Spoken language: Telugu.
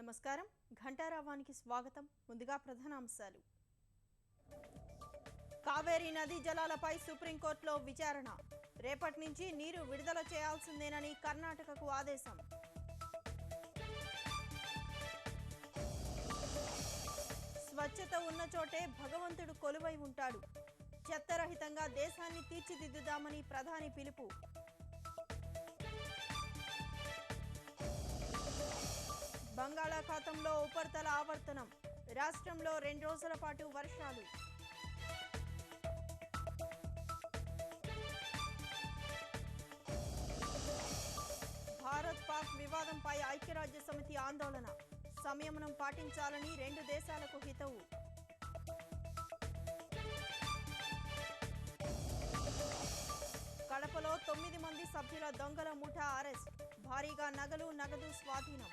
నమస్కారం ఘంటారావానికి స్వాగతం ముందుగా ప్రధానాంశాలు కావేరీ నదీ జలాలపై సుప్రీంకోర్టులో విచారణ రేపటి నుంచి నీరు విడుదల చేయాల్సిందేనని కర్ణాటకకు ఆదేశం స్వచ్ఛత ఉన్న చోటే భగవంతుడు కొలువై ఉంటాడు చెత్తరహితంగా దేశాన్ని తీర్చిదిద్దుదామని ప్రధాని పిలుపు బంగాళాఖాతంలో ఉపరితల ఆవర్తనం రాష్ట్రంలో 2 రోజుల పాటు వర్షాలు భారత్ పాక్ వివాదంపై ఐక్యరాజ్య సమితి ఆందోళన సంయమనం పాటించాలని 2 దేశాలకు హితవు కడపలో 9 మంది సభ్యుల దొంగల ముఠా అరెస్ట్ భారీగా నగదు స్వాధీనం